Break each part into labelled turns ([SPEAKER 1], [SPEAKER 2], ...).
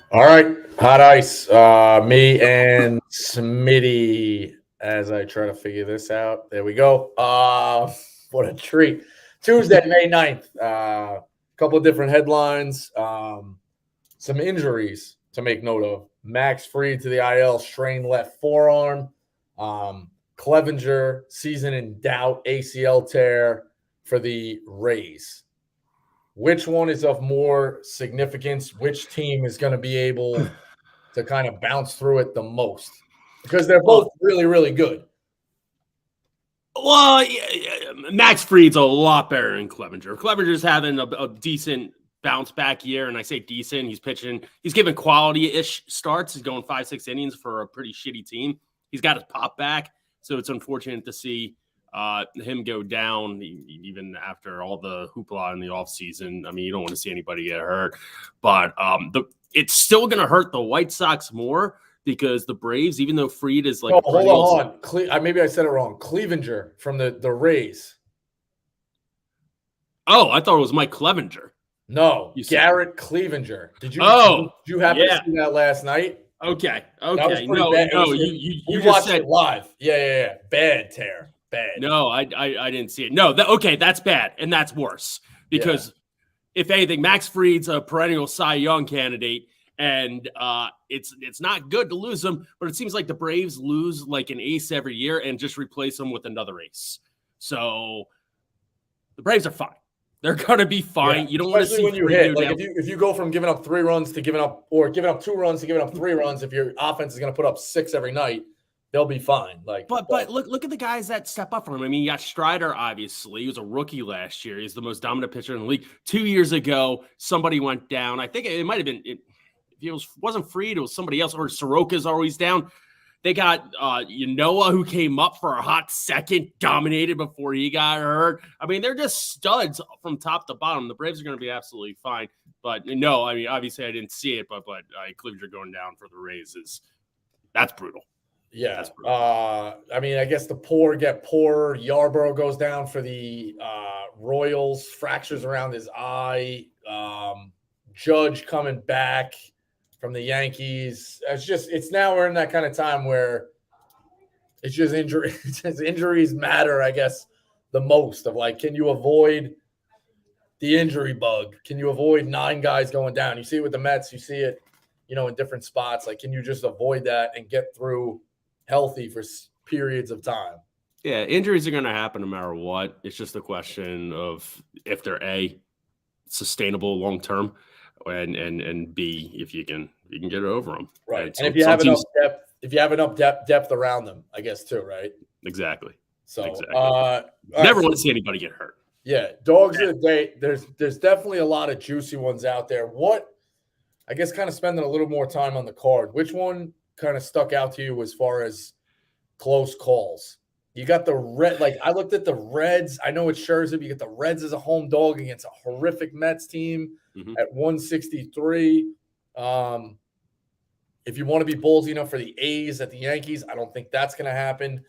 [SPEAKER 1] All right, hot ice. Me and Smitty as I try to figure this out. There we go. What a treat. Tuesday, May 9th. Couple of different headlines. Some injuries to make note of. Max Fried to the IL, strained left forearm. Clevenger, season in doubt, ACL tear for the Rays. Which one is of more significance? Which team is going to be able to kind of bounce through it the most? Because they're both
[SPEAKER 2] Well,
[SPEAKER 1] really, really good.
[SPEAKER 2] Max Fried's a lot better than Clevenger. Clevenger's having a decent bounce back year, and I say decent. He's pitching. He's giving quality-ish starts. He's going 5-6 innings for a pretty shitty team. He's got his pop back, so it's unfortunate to see him go down even after all the hoopla in the offseason. I mean, you don't want to see anybody get hurt, but it's still going to hurt the White Sox more because the Braves, even though Fried is like,
[SPEAKER 1] hold on. Maybe I said it wrong. Clevenger from the Rays.
[SPEAKER 2] Oh, I thought it was Mike Clevenger.
[SPEAKER 1] No, Garrett Clevenger. Did you happen to see that last night?
[SPEAKER 2] Okay.
[SPEAKER 1] No, you just said it live. Yeah. Bad tear. Bad.
[SPEAKER 2] No, I didn't see it. No, that's bad, and that's worse because if anything, Max Fried's a perennial Cy Young candidate, and it's not good to lose him. But it seems like the Braves lose like an ace every year and just replace him with another ace. So the Braves are fine. They're gonna be fine.
[SPEAKER 1] Yeah.
[SPEAKER 2] You don't want to see
[SPEAKER 1] when you hit like if you go from giving up 3 runs to giving up 2 runs to giving up 3 runs. If your offense is going to put up 6 every night, they'll be fine. But
[SPEAKER 2] look at the guys that step up for him. I mean, you got Strider. Obviously, he was a rookie last year. He's the most dominant pitcher in the league. 2 years ago, somebody went down. I think it might have been if it wasn't Fried, it was somebody else. Or Soroka's always down. They got Noah, who came up for a hot second, dominated before he got hurt. I mean, they're just studs from top to bottom. The Braves are going to be absolutely fine. But no, I mean, obviously I didn't see it, but Clevenger going down for the Rays that's brutal.
[SPEAKER 1] Yeah. That's brutal. I mean, I guess the poor get poorer. Yarborough goes down for the Royals, fractures around his eye. Judge coming back from the Yankees. It's now we're in that kind of time where it's just injuries matter, I guess, the most of like, can you avoid the injury bug? Can you avoid 9 guys going down? You see it with the Mets, you see it, in different spots. Like, can you just avoid that and get through healthy for periods of time?
[SPEAKER 2] Yeah, injuries are going to happen no matter what. It's just a question of if they're sustainable long term, and B, if you can get it over them.
[SPEAKER 1] Right. And so if you have enough depth around them, I guess too, right?
[SPEAKER 2] Exactly.
[SPEAKER 1] So
[SPEAKER 2] never want to see anybody get hurt.
[SPEAKER 1] Yeah. Dogs of the day. There's definitely a lot of juicy ones out there. What, I guess, kind of spending a little more time on the card, which one kind of stuck out to you as far as close calls? You got the red, like I looked at the Reds. I know it's Scherzer, but you get the Reds as a home dog against a horrific Mets team at 163. If you want to be ballsy enough for the A's at the Yankees, I don't think that's going to happen.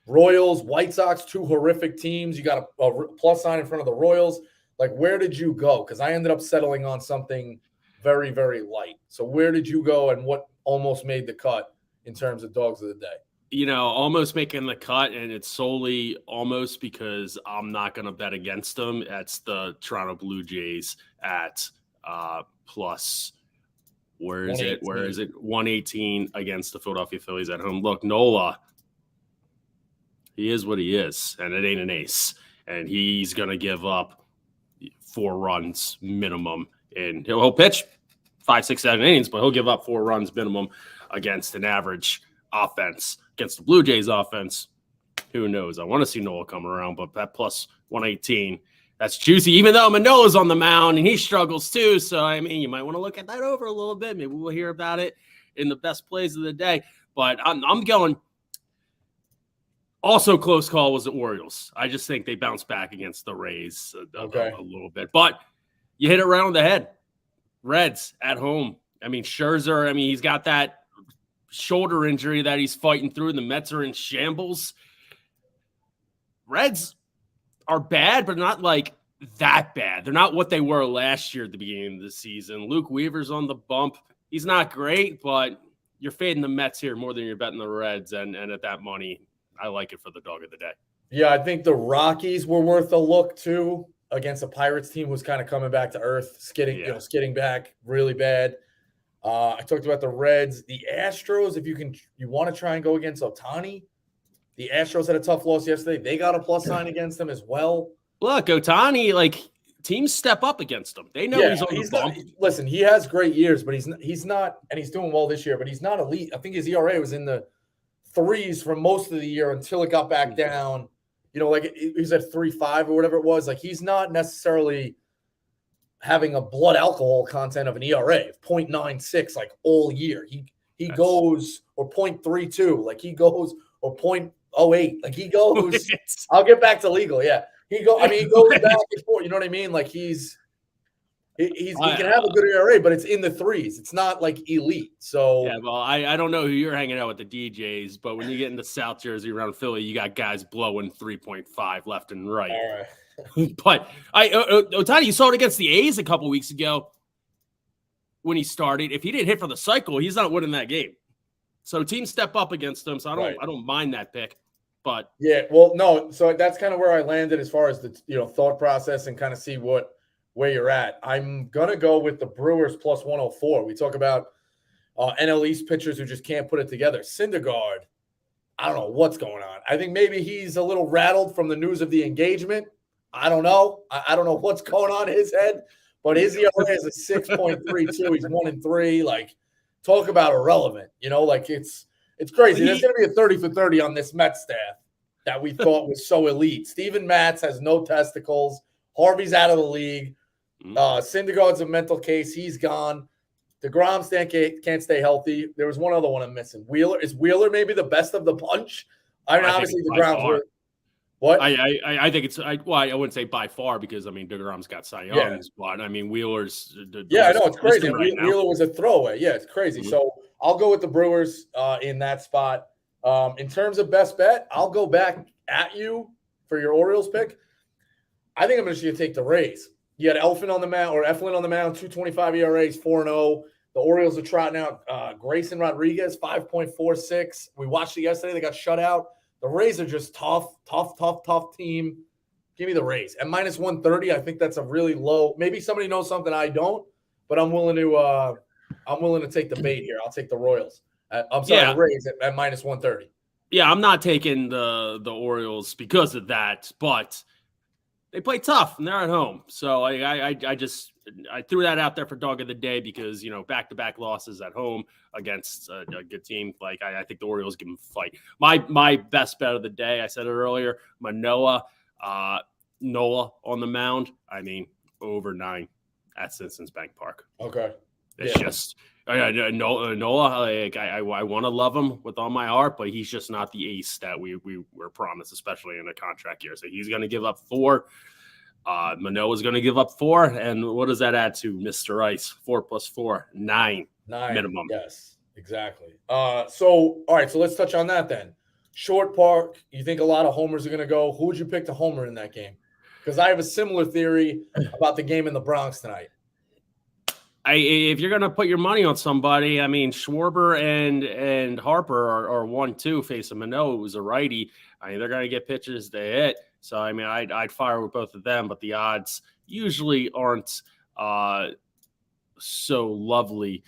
[SPEAKER 1] Royals, White Sox, 2 horrific teams. You got a plus sign in front of the Royals. Like, where did you go? Because I ended up settling on something very, very light. So where did you go and what almost made the cut in terms of dogs of the day?
[SPEAKER 2] Almost making the cut, and it's solely almost because I'm not going to bet against them. That's the Toronto Blue Jays at plus. Where is it? 118 against the Philadelphia Phillies at home. Look, Nola, he is what he is, and it ain't an ace. And he's going to give up 4 runs minimum. And he'll pitch 5, 6, 7 innings, but he'll give up 4 runs minimum against an average offense. Against the Blue Jays offense, who knows? I want to see Nola come around, but that plus 118, that's juicy, even though Manola's on the mound and he struggles too. So, I mean, you might want to look at that over a little bit. Maybe we'll hear about it in the best plays of the day. But I'm going also close call was the Orioles. I just think they bounce back against the Rays a little bit. But you hit it right on the head. Reds at home. I mean, Scherzer, he's got that shoulder injury that he's fighting through. The Mets are in shambles. Reds are bad, but not like that bad. They're not what they were last year at the beginning of the season. Luke Weaver's on the bump. he's not great, but you're fading the Mets here more than you're betting the Reds. And at that money, I like it for the dog of the day.
[SPEAKER 1] Yeah, I think the Rockies were worth a look too against a Pirates team who's kind of coming back to earth, skidding back really bad. I talked about the Reds, the Astros. If you want to try and go against Ohtani, the Astros had a tough loss yesterday. They got a plus sign against them as well.
[SPEAKER 2] Look, Ohtani, like teams step up against him. They know he's on the bump.
[SPEAKER 1] Listen, he has great years, but he's not, and he's doing well this year, but he's not elite. I think his ERA was in the threes for most of the year until it got back down. Like he's at 3.5 or whatever it was. Like he's not necessarily having a blood alcohol content of an ERA of 0.96 like all year. He goes, or 0.32, like he goes, or 0.08, like he goes. I'll get back to legal. Yeah. He goes back and forth. You know what I mean? Like he can have a good ERA, but it's in the threes. It's not like elite. So
[SPEAKER 2] yeah, well, I don't know who you're hanging out with the DJs, but when you get into South Jersey around Philly, you got guys blowing 3.5 left and right.
[SPEAKER 1] All right.
[SPEAKER 2] But Ohtani, you saw it against the A's a couple weeks ago when he started. If he didn't hit for the cycle, he's not winning that game. So teams step up against him. So I don't mind that pick. But
[SPEAKER 1] yeah, well, no. So that's kind of where I landed as far as the thought process and kind of see where you're at. I'm gonna go with the Brewers plus 104. We talk about NL East pitchers who just can't put it together. Syndergaard, I don't know what's going on. I think maybe he's a little rattled from the news of the engagement. I don't know. I don't know what's going on in his head, but his ERA is a 6.32. He's 1-3. Like, talk about irrelevant. Like it's crazy. There's going to be a 30 for 30 on this Mets staff that we thought was so elite. Steven Matz has no testicles. Harvey's out of the league. Syndergaard's a mental case. He's gone. DeGrom can't stay healthy. There was one other one I'm missing. Is Wheeler maybe the best of the bunch? I mean, obviously DeGrom's. What?
[SPEAKER 2] I think it's I wouldn't say by far because DeGrom's got Cy Young's, but Wheeler's.
[SPEAKER 1] I know it's crazy. Wheeler was a throwaway. Yeah, it's crazy. Mm-hmm. So I'll go with the Brewers in that spot. In terms of best bet, I'll go back at you for your Orioles pick. I think I'm going to take the Rays. You had Eflin on the mound, 2.25 ERAs, 4-0. The Orioles are trotting out Grayson Rodriguez, 5.46. We watched it yesterday. They got shut out. The Rays are just tough team. Give me the Rays. At minus 130, I think that's a really low. Maybe somebody knows something I don't, but I'm willing to take the bait here. I'll take the Royals. The Rays at minus 130.
[SPEAKER 2] Yeah, I'm not taking the Orioles because of that, but they play tough and they're at home. So I threw that out there for dog of the day because, back-to-back losses at home against a good team. Like I think the Orioles give them a fight. My best bet of the day, I said it earlier, Nola on the mound. Over 9 at Citizens Bank Park.
[SPEAKER 1] Okay.
[SPEAKER 2] It's just Nola. I want to love him with all my heart, but he's just not the ace that we were promised, especially in a contract year. So he's going to give up 4. Manoa's going to give up 4, and what does that add to Mr. Ice? 4 plus 4, 9 minimum.
[SPEAKER 1] Yes, exactly. So all right, so let's touch on that then. Short park. You think a lot of homers are going to go? Who would you pick to homer in that game? Because I have a similar theory about the game in the Bronx tonight.
[SPEAKER 2] If you're going to put your money on somebody, Schwarber and Harper are 1-2 facing Manoa, who's a righty. They're going to get pitches to hit. So, I'd fire with both of them, but the odds usually aren't so lovely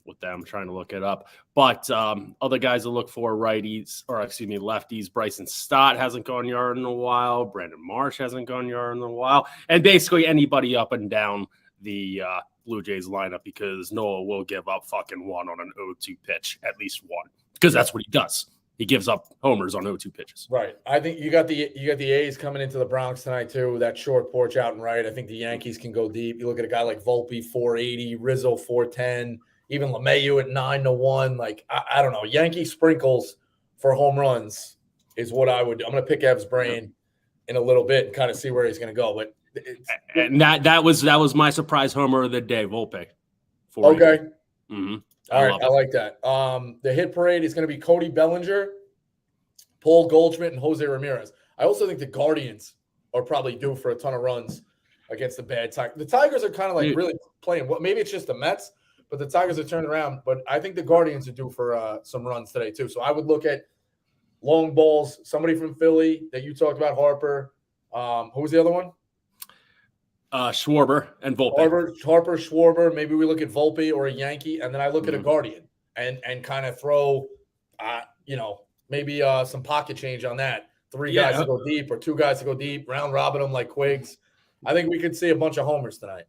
[SPEAKER 2] with them. I'm trying to look it up. But other guys to look for, lefties. Bryson Stott hasn't gone yard in a while. Brandon Marsh hasn't gone yard in a while. And basically anybody up and down the Blue Jays lineup, because Noah will give up fucking 1 on an 0-2 pitch, at least 1, because that's what he does. He gives up homers on 0-2 pitches. Right.
[SPEAKER 1] I think you got the A's coming into the Bronx tonight too. That short porch out and right. I think the Yankees can go deep. You look at a guy like Volpe, 480, Rizzo, 410, even LeMahieu at 9-1. Like I don't know. Yankee sprinkles for home runs is what I'm going to pick Ev's brain in a little bit and kind of see where he's going to go. But
[SPEAKER 2] and that was my surprise homer of the day, Volpe.
[SPEAKER 1] Okay.
[SPEAKER 2] Mm-hmm.
[SPEAKER 1] All right, I like that. The hit parade is going to be Cody Bellinger, Paul Goldschmidt, and Jose Ramirez. I also think the Guardians are probably due for a ton of runs against the bad Tigers. The Tigers are kind of like really playing. Maybe it's just the Mets, but the Tigers are turning around. But I think the Guardians are due for some runs today too. So I would look at long balls. Somebody from Philly that you talked about, Harper. Who was the other one?
[SPEAKER 2] Schwarber and Volpe.
[SPEAKER 1] Harper, Schwarber. Maybe we look at Volpe or a Yankee, and then I look at a Guardian and kind of throw, maybe some pocket change on that. 3 guys to go deep or 2 guys to go deep, round robin them like Quiggs. I think we could see a bunch of homers tonight.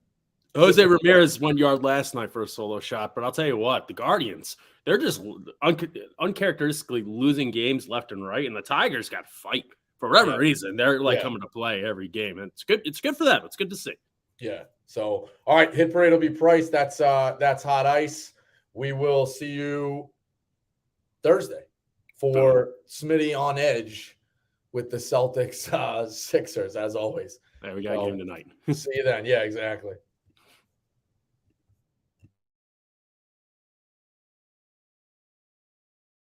[SPEAKER 2] Jose Ramirez 1 yard last night for a solo shot, but I'll tell you what, the Guardians, they're just uncharacteristically losing games left and right, and the Tigers got to fight for whatever reason. They're coming to play every game, and it's good. It's good for them. It's good to see.
[SPEAKER 1] Yeah. So, all right, Hit Parade will be priced. That's hot ice. We will see you Thursday for Smitty on Edge with the Celtics Sixers, as always.
[SPEAKER 2] Yeah, we got a game tonight.
[SPEAKER 1] See you then. Yeah, exactly.